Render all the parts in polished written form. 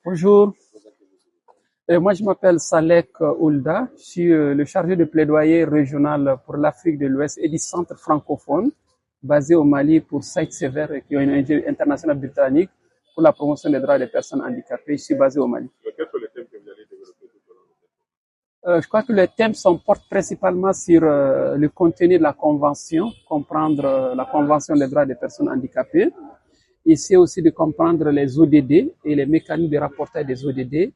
Bonjour. Moi, je m'appelle Salek Oulda. Je suis le chargé de plaidoyer régional pour l'Afrique de l'Ouest et du centre francophone, basé au Mali pour Sight Sever, qui est une ONG internationale britannique pour la promotion des droits des personnes handicapées. Je suis basé au Mali. Quels sont les thèmes que vous allez développer tout au long de Je crois que les thèmes portent principalement sur le contenu de la convention, comprendre la convention des droits des personnes handicapées. Essayer aussi de comprendre les ODD et les mécanismes de rapportage des ODD.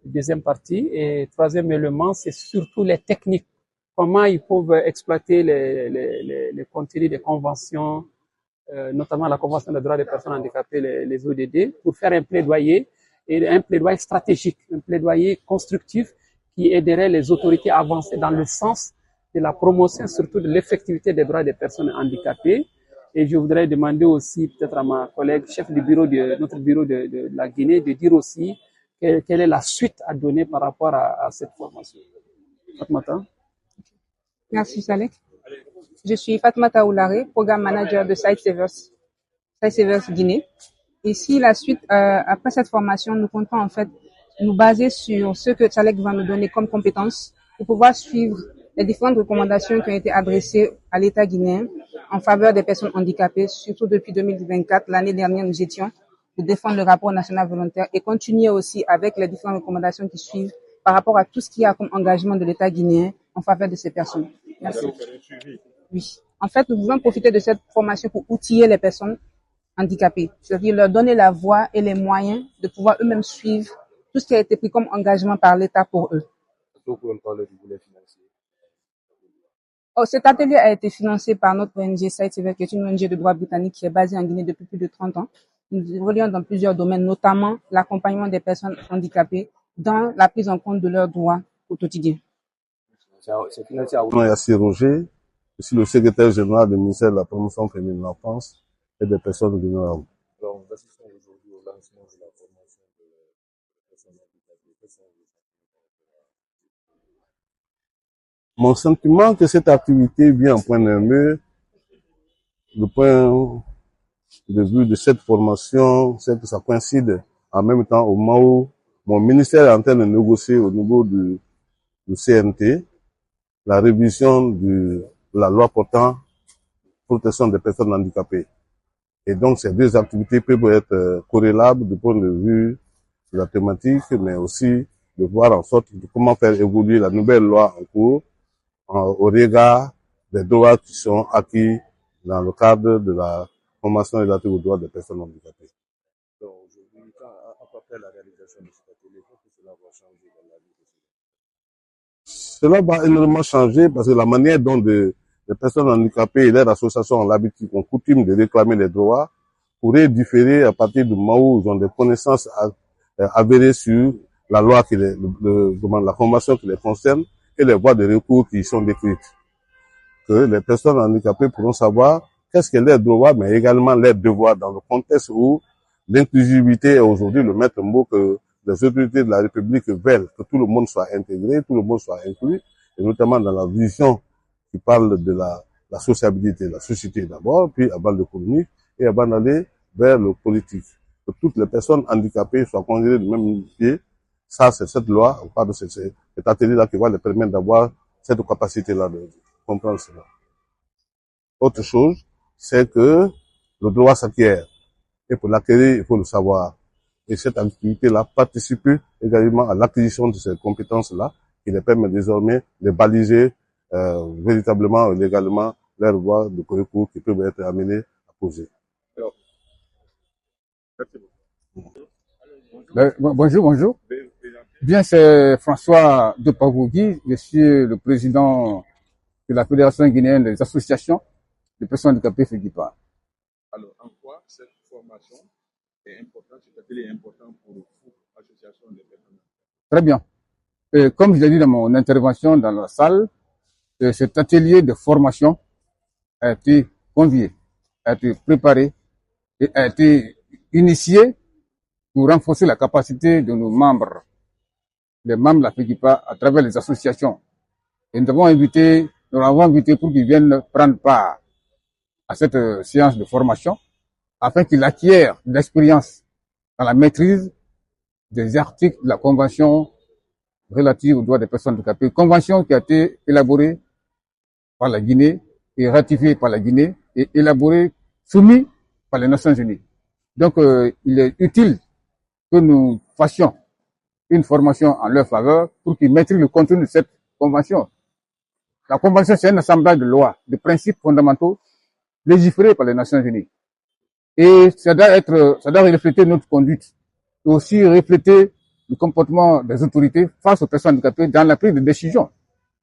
Deuxième partie. Et troisième élément, c'est surtout les techniques. Comment ils peuvent exploiter les contenus des conventions, notamment la Convention des droits des personnes handicapées, les ODD, pour faire un plaidoyer, et un plaidoyer stratégique, un plaidoyer constructif qui aiderait les autorités à avancer dans le sens de la promotion, surtout de l'effectivité des droits des personnes handicapées. Et je voudrais demander aussi peut-être à ma collègue, chef du bureau notre bureau de la Guinée, de dire aussi quelle est la suite à donner par rapport à cette formation. Fatmata. Merci Salek. Je suis Fatmata Oulare, programme manager de Sight Savers Guinée. Ici, la suite, après cette formation, nous comptons en fait nous baser sur ce que Salek va nous donner comme compétences pour pouvoir suivre les différentes recommandations qui ont été adressées à l'État guinéen en faveur des personnes handicapées, surtout depuis 2024. L'année dernière, nous étions pour défendre le rapport national volontaire et continuer aussi avec les différentes recommandations qui suivent par rapport à tout ce qu'il y a comme engagement de l'État guinéen en faveur de ces personnes. Merci. Oui. En fait, nous voulons profiter de cette formation pour outiller les personnes handicapées, c'est-à-dire leur donner la voie et les moyens de pouvoir eux-mêmes suivre tout ce qui a été pris comme engagement par l'État pour eux. Vous pouvez me parler du volet financier? Cet atelier a été financé par notre ONG Sight Sever, qui est une ONG de droit britannique qui est basée en Guinée depuis plus de 30 ans. Nous évoluons dans plusieurs domaines, notamment l'accompagnement des personnes handicapées dans la prise en compte de leurs droits au quotidien. C'est financé à Yassir Roger. Je suis le secrétaire général du ministère de la promotion féminine de l'enfance et des personnes vulnérables. Alors, nous assistons aujourd'hui au lancement de la formation des personnes handicapées. Mon sentiment que cette activité vient en point nommé, le point de vue de cette formation, c'est que ça coïncide en même temps au moment où mon ministère est en train de négocier au niveau du CNT la révision de la loi portant protection des personnes handicapées. Et donc, ces deux activités peuvent être corrélables du point de vue de la thématique, mais aussi de voir en sorte de comment faire évoluer la nouvelle loi en cours au regard des droits qui sont acquis dans le cadre de la formation relative aux droits des personnes handicapées. Donc, aujourd'hui, après la réalisation de cet atelier, qu'est-ce que cela va changer dans la vie de ces gens? Cela va énormément changer parce que la manière dont les personnes handicapées et leurs associations ont l'habitude, ont coutume de réclamer les droits, pourrait différer à partir du moment où ils ont des connaissances avérées sur la loi la convention qui les concerne et les voies de recours qui y sont décrites. Que les personnes handicapées pourront savoir qu'est-ce que leurs droits, mais également leurs devoirs dans le contexte où l'inclusivité est aujourd'hui le maître mot que les autorités de la République veulent que tout le monde soit intégré, tout le monde soit inclus, et notamment dans la vision qui parle de la sociabilité, la société d'abord, puis avant l'économie, et avant d'aller vers le politique. Que toutes les personnes handicapées soient considérées du même pied. Ça, c'est cette loi, on parle de cet atelier-là qui va les permettre d'avoir cette capacité-là de comprendre cela. Autre chose, c'est que le droit s'acquiert. Et pour l'acquérir, il faut le savoir. Et cette activité-là participe également à l'acquisition de ces compétences-là, qui les permet désormais de baliser véritablement et légalement leurs voies de recours qui peuvent être amenées à poser. Alors, merci beaucoup. Bonjour. Bien, c'est François de Pavougui. Je suis le président de la Fédération guinéenne des associations de personnes handicapées FEGIPA. Alors, en quoi cette formation est importante, cet atelier est important pour vous, association des personnes? Très bien. Comme je l'ai dit dans mon intervention dans la salle, cet atelier de formation a été convié, a été préparé et a été initié pour renforcer la capacité de nos membres, les membres de la FEGIPA à travers les associations. Et nous avons invité pour qu'ils viennent prendre part à cette séance de formation afin qu'ils acquièrent de l'expérience dans la maîtrise des articles de la Convention relative aux droits des personnes handicapées, convention qui a été élaborée par la Guinée et ratifiée par la Guinée et élaborée, soumise par les Nations Unies. Donc, il est utile que nous fassions une formation en leur faveur pour qu'ils maîtrisent le contenu de cette convention. La convention, c'est un assemblage de lois, de principes fondamentaux légiférés par les Nations Unies. Et ça doit refléter notre conduite et aussi refléter le comportement des autorités face aux personnes handicapées dans la prise de décision,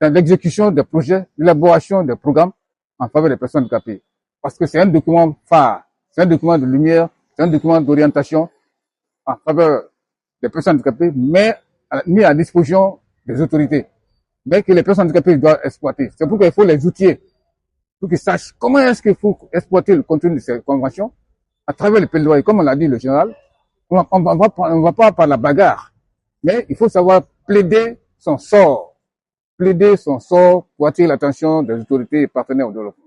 dans l'exécution des projets, l'élaboration des programmes en faveur des personnes handicapées. Parce que c'est un document phare, c'est un document de lumière, c'est un document d'orientation en faveur des personnes handicapées, mais mis à disposition des autorités, mais que les personnes handicapées doivent exploiter. C'est pourquoi il faut les outiller, pour qu'ils sachent comment est-ce qu'il faut exploiter le contenu de ces conventions à travers le plaidoyer. Comme on l'a dit le général, on va pas par la bagarre, mais il faut savoir plaider son sort pour attirer l'attention des autorités et partenaires au développement.